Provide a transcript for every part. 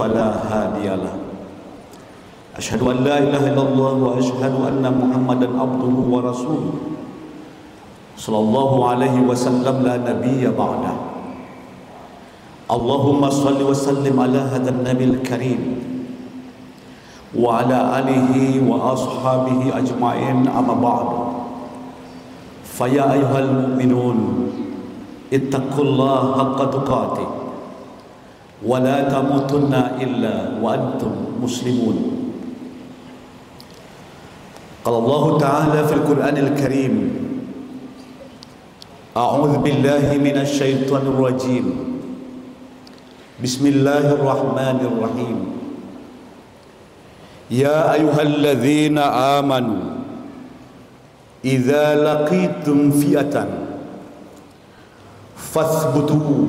فلا هادي له أشهد أن لا إله إلا الله وأشهد أن محمدا عبده ورسوله صلى الله عليه وسلم لا نبي بعده اللهم صل وسلم على هذا النبي الكريم وعلى آله وأصحابه أجمعين أما بعد فيا أيها المؤمنون اتقوا الله حق تقاته ولا تموتن إلا وأنتم مسلمون قال الله تعالى في القرآن الكريم أعوذ بالله من الشيطان الرجيم بسم الله الرحمن الرحيم يا أيها الذين آمنوا إذا لقيتم فئة فاثبتوا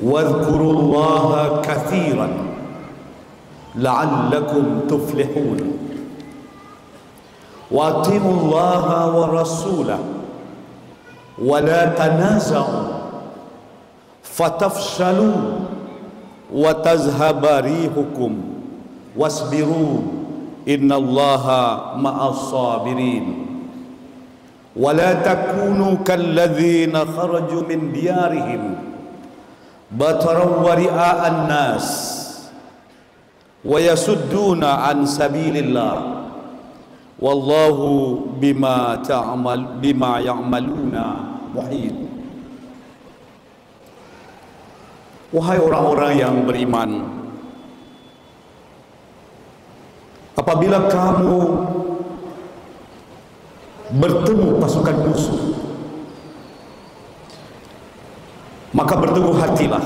واذكروا الله كثيرا لعلكم تفلحون وأطيعوا الله ورسوله ولا تنازعوا فتفشلوا وتذهب ريحكم واصبروا إن الله مع الصابرين ولا تكونوا كالذين خرجوا من ديارهم بطرا ورئاء الناس ويصدون عن سبيل الله والله بما يعملون محيط. Wahai orang-orang yang beriman, apabila kamu bertemu pasukan musuh, maka berteguh hatilah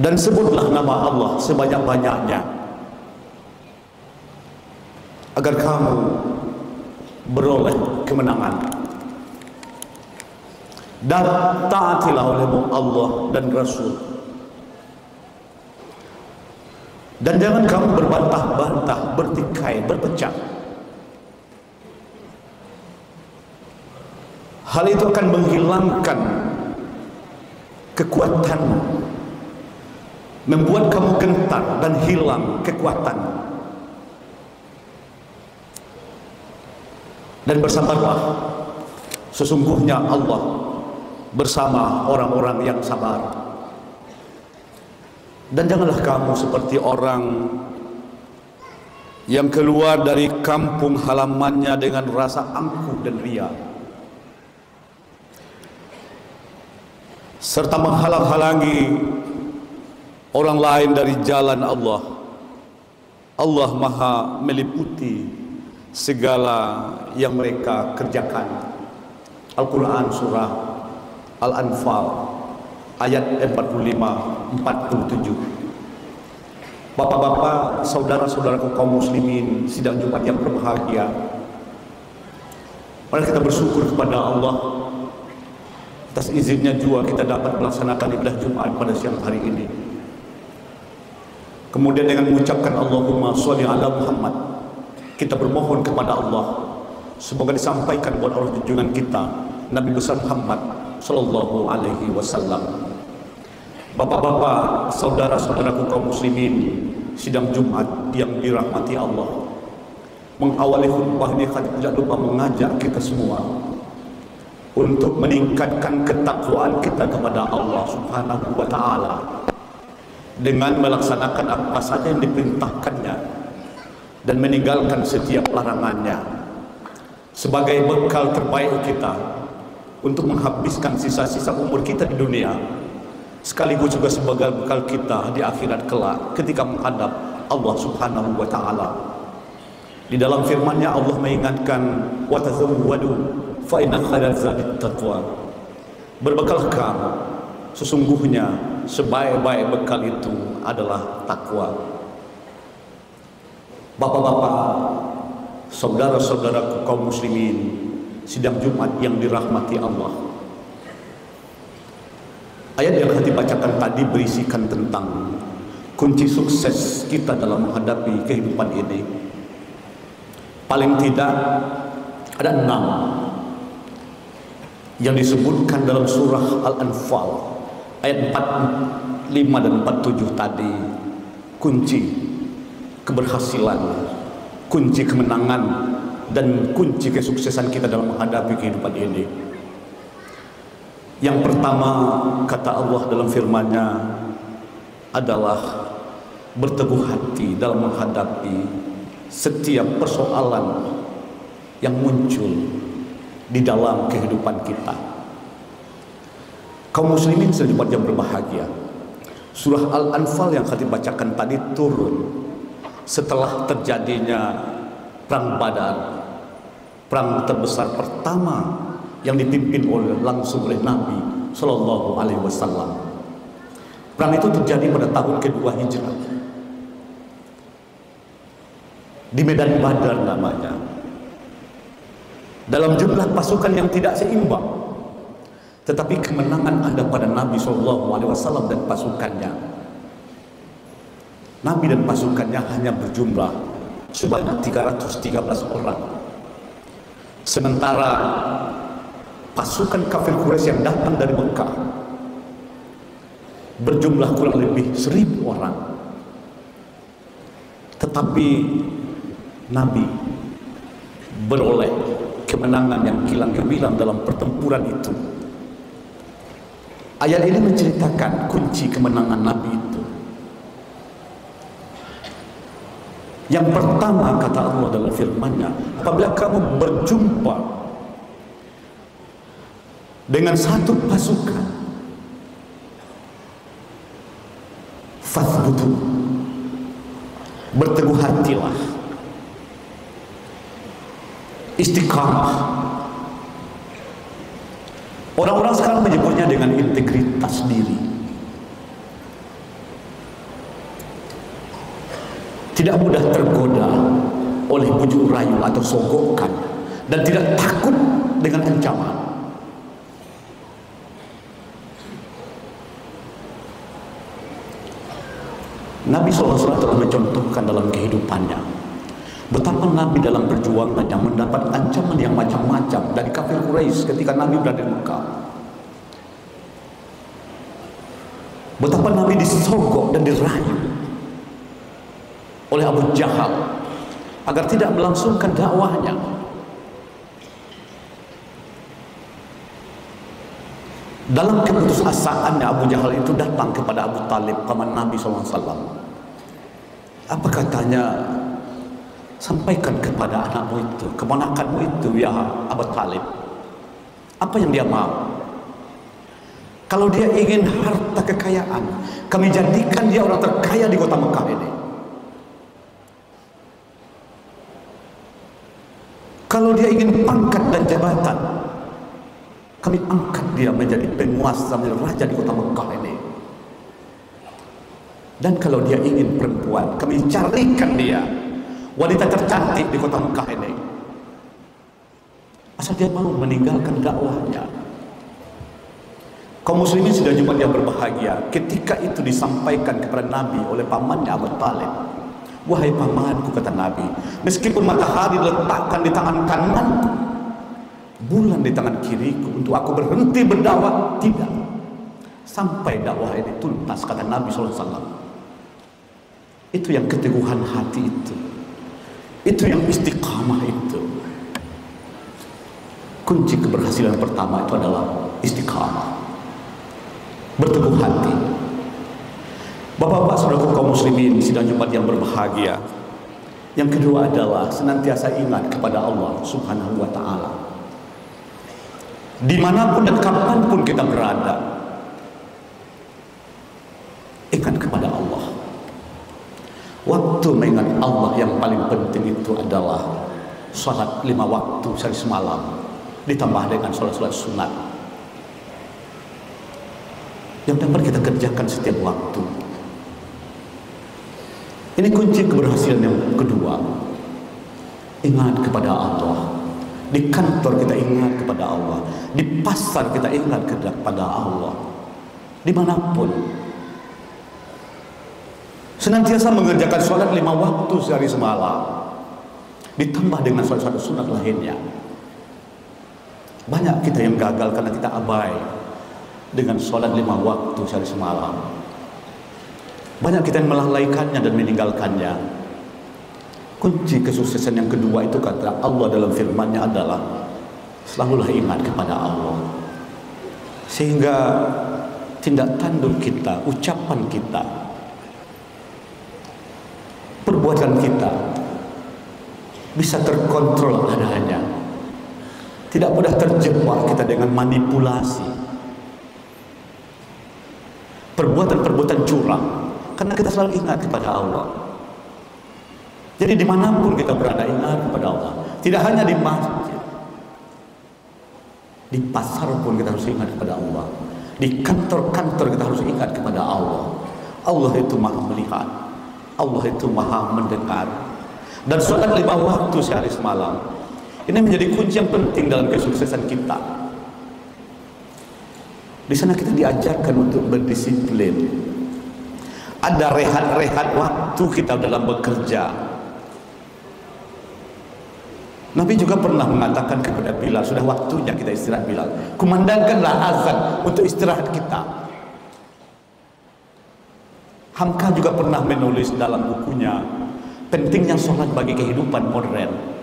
dan sebutlah nama Allah sebanyak-banyaknya agar kamu beroleh kemenangan. Dan taatilah olehmu Allah dan Rasul. Dan jangan kamu berbantah-bantah, bertikai, berpecah. Hal itu akan menghilangkan kekuatanmu, membuat kamu gentar dan hilang kekuatan. Dan bersabarlah, sesungguhnya Allah bersama orang-orang yang sabar. Dan janganlah kamu seperti orang yang keluar dari kampung halamannya dengan rasa angkuh dan ria, serta menghalang-halangi orang lain dari jalan Allah. Allah Maha meliputi segala yang mereka kerjakan. Al-Quran surah Al-Anfal ayat 45-47. Bapak-bapak, saudara-saudaraku kaum muslimin sidang Jumat yang berbahagia, mari kita bersyukur kepada Allah atas izinnya juga kita dapat melaksanakan ibadah Jumat pada siang hari ini. Kemudian dengan mengucapkan Allahumma sholli ala Muhammad, kita bermohon kepada Allah semoga disampaikan buat Allah junjungan kita Nabi besar Muhammad sallallahu alaihi wasallam. Bapak-bapak, saudara-saudaraku kaum muslimin sidang Jumat yang dirahmati Allah, mengawali khutbah ini tidak lupa mengajak kita semua untuk meningkatkan ketakwaan kita kepada Allah Subhanahu wa taala dengan melaksanakan apa saja yang diperintahkannya dan meninggalkan setiap larangannya sebagai bekal terbaik kita untuk menghabiskan sisa-sisa umur kita di dunia, sekaligus juga sebagai bekal kita di akhirat kelak ketika menghadap Allah Subhanahu wa taala. Di dalam firman-Nya Allah mengingatkan wa tazawwadu fa inna khairaz zadi taqwa. Berbekallah kamu, sesungguhnya sebaik-baik bekal itu adalah takwa. Bapak-bapak, saudara-saudaraku kaum muslimin sidang Jumat yang dirahmati Allah, ayat yang dibacakan tadi berisikan tentang kunci sukses kita dalam menghadapi kehidupan ini. Paling tidak ada 6 yang disebutkan dalam surah Al-Anfal ayat 5 dan 47 tadi kunci keberhasilan, kunci kemenangan, dan kunci kesuksesan kita dalam menghadapi kehidupan ini. Yang pertama, kata Allah dalam firman-Nya adalah berteguh hati dalam menghadapi setiap persoalan yang muncul di dalam kehidupan kita. Kaum muslimin sejumlah yang berbahagia, surah Al-Anfal yang kami bacakan tadi turun setelah terjadinya perang Badar, perang terbesar pertama yang dipimpin langsung oleh Nabi Shallallahu Alaihi Wasallam. Perang itu terjadi pada tahun kedua Hijrah di Medan Badar namanya, dalam jumlah pasukan yang tidak seimbang. Tetapi kemenangan ada pada Nabi SAW dan pasukannya. Nabi dan pasukannya hanya berjumlah sebanyak 313 orang. Sementara pasukan kafir Quraisy yang datang dari Mekah berjumlah kurang lebih 1000 orang. Tetapi Nabi beroleh kemenangan yang kilang gemilang dalam pertempuran itu. Ayat ini menceritakan kunci kemenangan Nabi itu. Yang pertama, kata Allah dalam firman-Nya, apabila kamu berjumpa dengan satu pasukan, fathbutu, berteguh hatilah, istiqamah. Orang-orang sekarang menyebutnya dengan integritas diri. Tidak mudah tergoda oleh bujuk rayu atau sogokan, dan tidak takut dengan ancaman. Nabi SAW telah mencontohkan dalam kehidupannya betapa Nabi dalam perjuangannya mendapat ancaman yang macam-macam dari kafir Quraisy ketika Nabi berada di Mekah. Betapa Nabi disogok dan dirayu oleh Abu Jahal agar tidak melangsungkan dakwahnya. Dalam keputusasaannya, Abu Jahal itu datang kepada Abu Talib, paman Nabi SAW. Apa katanya? Sampaikan kepada anakmu itu, keponakanmu itu, ya Abu Talib, apa yang dia mau. Kalau dia ingin harta kekayaan, kami jadikan dia orang terkaya di kota Mekah ini. Kalau dia ingin pangkat dan jabatan, kami angkat dia menjadi penguasa, menjadi raja di kota Mekah ini. Dan kalau dia ingin perempuan, kami carikan dia wanita tercantik di kota Mekah ini, asal dia mau meninggalkan dakwahnya. Kaum muslimin sudah jumpa yang berbahagia ketika itu disampaikan kepada Nabi oleh pamannya Abu Talib. Wahai pamanku, kata Nabi, meskipun matahari diletakkan di tangan kananku, bulan di tangan kiriku, untuk aku berhenti berdakwah, tidak, sampai dakwah ini tuntas, kata Nabi SAW. Itu yang keteguhan hati itu yang istiqamah itu. Kunci keberhasilan pertama itu adalah istiqamah, berteguh hati. Bapak-bapak, saudaraku kaum muslimin sidang Jumat yang berbahagia, yang kedua adalah senantiasa ingat kepada Allah Subhanahu wa ta'ala. Dimanapun dan kapanpun kita berada, ingat kepada Allah. Waktu mengingat Allah yang paling penting itu adalah salat 5 waktu sehari semalam, ditambah dengan salat-salat sunat yang dapat kita kerjakan setiap waktu. Ini kunci keberhasilan yang kedua. Ingat kepada Allah. Di kantor kita ingat kepada Allah, di pasar kita ingat kepada Allah, dimanapun. Senantiasa mengerjakan sholat 5 waktu sehari semalam, ditambah dengan sholat sunat lainnya. Banyak kita yang gagal karena kita abai dengan sholat 5 waktu sehari semalam. Banyak kita yang melalaikannya dan meninggalkannya. Kunci kesuksesan yang kedua itu kata Allah dalam firman-Nya adalah selalulah ingat kepada Allah. Sehingga tindak tanduk kita, ucapan kita, perbuatan kita bisa terkontrol adanya. Tidak mudah terjebak kita dengan manipulasi, perbuatan-perbuatan curang, karena kita selalu ingat kepada Allah. Jadi dimanapun kita berada, ingat kepada Allah. Tidak hanya di masjid, di pasar pun kita harus ingat kepada Allah. Di kantor-kantor kita harus ingat kepada Allah. Allah itu maha melihat, Allah itu maha mendengar. Dan sholat 5 waktu sehari semalam, ini menjadi kunci yang penting dalam kesuksesan kita. Di sana kita diajarkan untuk berdisiplin. Ada rehat-rehat waktu kita dalam bekerja. Nabi juga pernah mengatakan kepada Bilal, sudah waktunya kita istirahat Bilal. Kumandangkanlah azan untuk istirahat kita. Hamka juga pernah menulis dalam bukunya pentingnya sholat bagi kehidupan modern.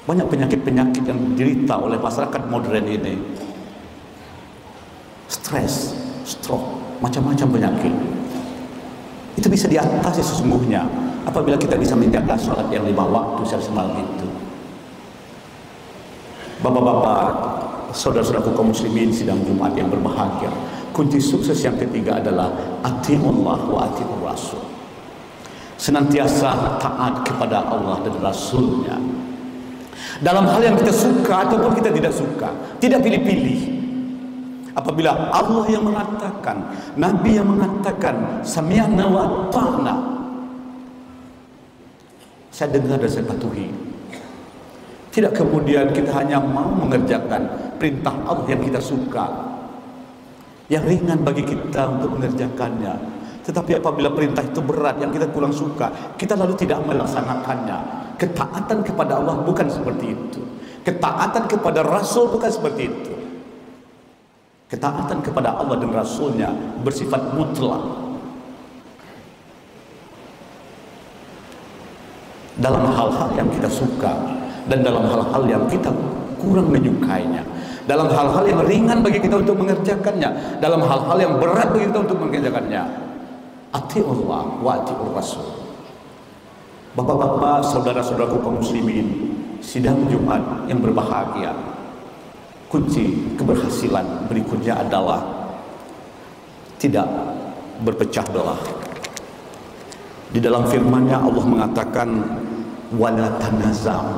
Banyak penyakit-penyakit yang diderita oleh masyarakat modern ini. Stres, stroke, macam-macam penyakit. Itu bisa diatasi sesungguhnya apabila kita bisa menjaga sholat yang 5 waktu sehari semalam itu. Bapak-bapak, saudara-saudaraku kaum muslimin sidang Jumat yang berbahagia, kunci sukses yang ketiga adalah atiullah wa atiur rasul. Senantiasa taat kepada Allah dan Rasulnya dalam hal yang kita suka ataupun kita tidak suka, tidak pilih-pilih. Apabila Allah yang mengatakan, Nabi yang mengatakan, sami'na wa ata'na, saya dengar dan saya patuhi. Tidak kemudian kita hanya mau mengerjakan perintah Allah yang kita suka, yang ringan bagi kita untuk mengerjakannya. Tetapi apabila perintah itu berat, yang kita kurang suka, kita lalu tidak melaksanakannya. Ketaatan kepada Allah bukan seperti itu. Ketaatan kepada Rasul bukan seperti itu. Ketaatan kepada Allah dan Rasulnya bersifat mutlak. Dalam hal-hal yang kita suka dan dalam hal-hal yang kita kurang menyukainya, dalam hal-hal yang ringan bagi kita untuk mengerjakannya, dalam hal-hal yang berat bagi kita untuk mengerjakannya. Atiullah wa atiur rasul. Bapak-bapak, saudara-saudaraku kaum muslimin sidang Jumat yang berbahagia, kunci keberhasilan berikutnya adalah tidak berpecah belah. Di dalam firman-Nya Allah mengatakan wala tanaza'u.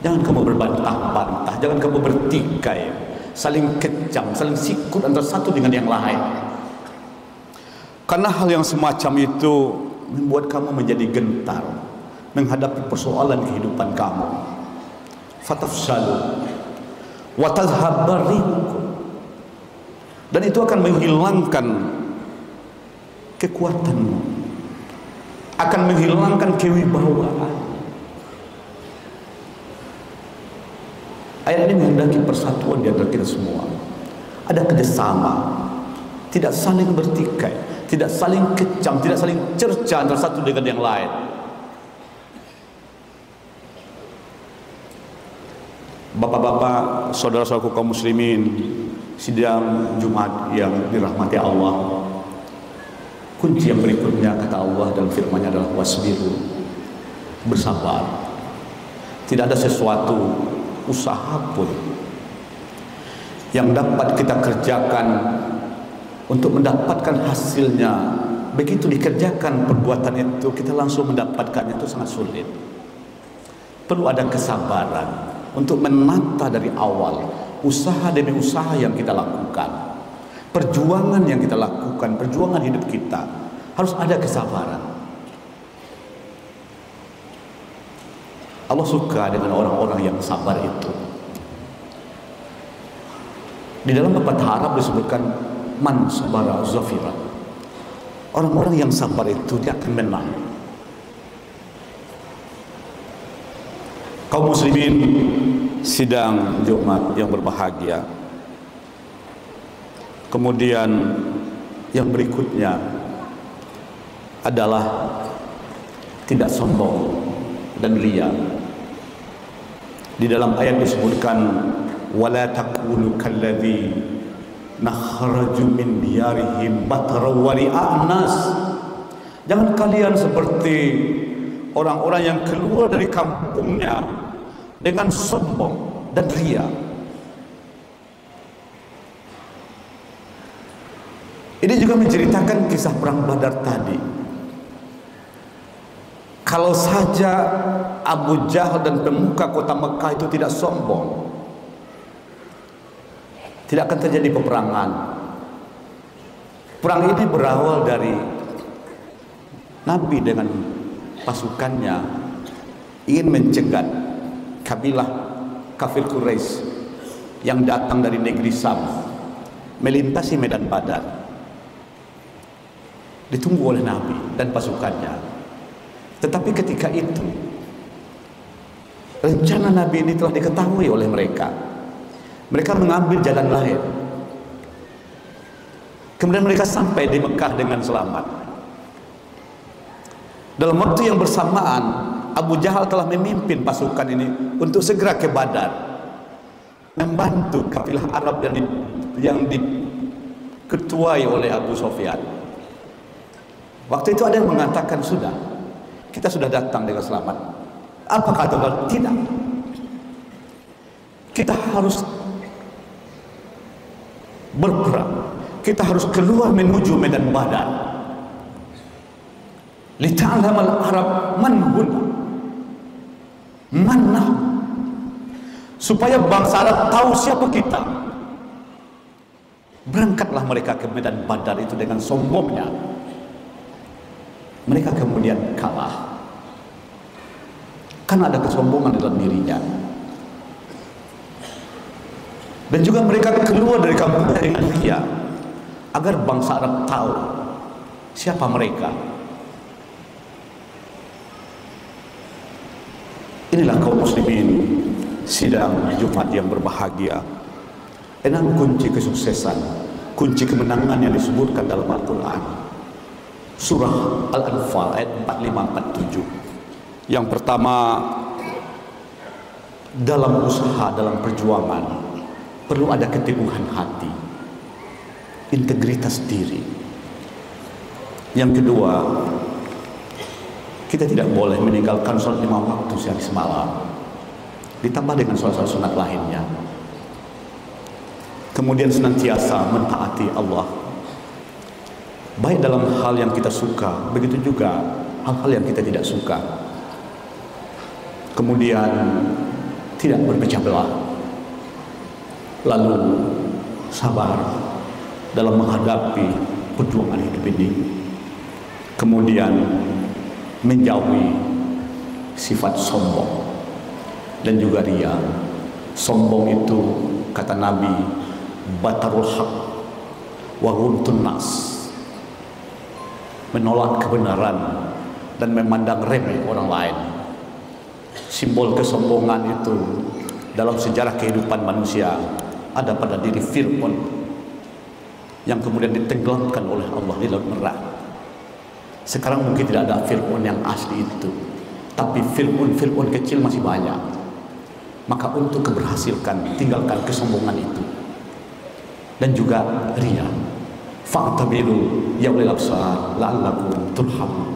Jangan kamu berbantah-bantah, jangan kamu bertikai, saling kecam, saling sikut antara satu dengan yang lain. Karena hal yang semacam itu membuat kamu menjadi gentar menghadapi persoalan kehidupan kamu. Fatafshalu wa tadhhab rihukum. Dan itu akan menghilangkan kekuatanmu, akan menghilangkan kewibawaan. Ayat ini menghendaki persatuan di antara kita semua. Ada kerjasama, tidak saling bertikai, tidak saling kecam, tidak saling cerca antara satu dengan yang lain. Bapak-bapak, saudara-saudaraku kaum muslimin sidang Jumat yang dirahmati Allah, kunci yang berikutnya kata Allah dalam firman-Nya adalah wasbiru, bersabar. Tidak ada sesuatu usaha pun yang dapat kita kerjakan untuk mendapatkan hasilnya. Begitu dikerjakan perbuatan itu, kita langsung mendapatkannya, itu sangat sulit. Perlu ada kesabaran untuk menata dari awal usaha demi usaha yang kita lakukan, perjuangan yang kita lakukan, perjuangan hidup kita. Harus ada kesabaran. Allah suka dengan orang-orang yang sabar itu. Di dalam pepatah Arab disebutkan man sabara zafira. Orang-orang yang sabar itu dia akan menang. Kaum muslimin sidang Jumat yang berbahagia, kemudian Yang berikutnya adalah tidak sombong dan ria. Di dalam ayat disebutkan wala takunu kalladzi nakhraju min diyarihim batran wa ria'an nas. Jangan kalian seperti orang-orang yang keluar dari kampungnya dengan sombong dan ria. Ini juga menceritakan kisah perang Badar tadi. Kalau saja Abu Jahal dan pemuka kota Mekah itu tidak sombong, tidak akan terjadi peperangan. Perang ini berawal dari Nabi dengan pasukannya ingin mencegat kabilah kafir Quraisy yang datang dari negeri Sam melintasi medan Badar. Ditunggu oleh Nabi dan pasukannya. Tetapi ketika itu rencana Nabi ini telah diketahui oleh mereka. Mereka mengambil jalan lain. Kemudian mereka sampai di Mekah dengan selamat. Dalam waktu yang bersamaan, Abu Jahal telah memimpin pasukan ini untuk segera ke Badar, membantu kabilah Arab yang diketuai oleh Abu Sufyan. Waktu itu ada yang mengatakan, kita sudah datang dengan selamat. Apa kata Allah? Tidak. Kita harus berperang. Kita harus keluar menuju medan Badar. Lita'lamal Arab man huna mana, supaya bangsa Arab tahu siapa kita. Berangkatlah mereka ke medan Badar itu dengan sombongnya. Mereka kemudian kalah karena ada kesombongan dalam dirinya. Dan juga mereka keluar dari kampungnya dengan ria, agar bangsa Arab tahu siapa mereka. Inilah kaum muslimin sidang Jumat yang berbahagia. 6 kunci kesuksesan, kunci kemenangan yang disebutkan dalam Al-Quran. Surah Al-Anfal ayat 45-47. Yang pertama, dalam usaha, dalam perjuangan perlu ada keteguhan hati, integritas diri. Yang kedua, kita tidak boleh meninggalkan sholat 5 waktu sehari semalam, ditambah dengan sholat sunat lainnya. Kemudian senantiasa mentaati Allah, baik dalam hal yang kita suka, begitu juga hal-hal yang kita tidak suka. Kemudian tidak berpecah belah, lalu sabar dalam menghadapi perjuangan hidup ini. Kemudian menjauhi sifat sombong dan juga ria. Sombong itu, kata Nabi, batarul haq wa ghamtun nas, menolak kebenaran dan memandang remeh orang lain. Simbol kesombongan itu dalam sejarah kehidupan manusia ada pada diri Fir'aun yang kemudian ditenggelamkan oleh Allah di Laut Merah. Sekarang mungkin tidak ada Fir'aun yang asli itu, tapi Fir'aun kecil masih banyak. Maka untuk keberhasilan, tinggalkan kesombongan itu dan juga ria. Fa'tabiru ya ulil absar la'allakum turhamun.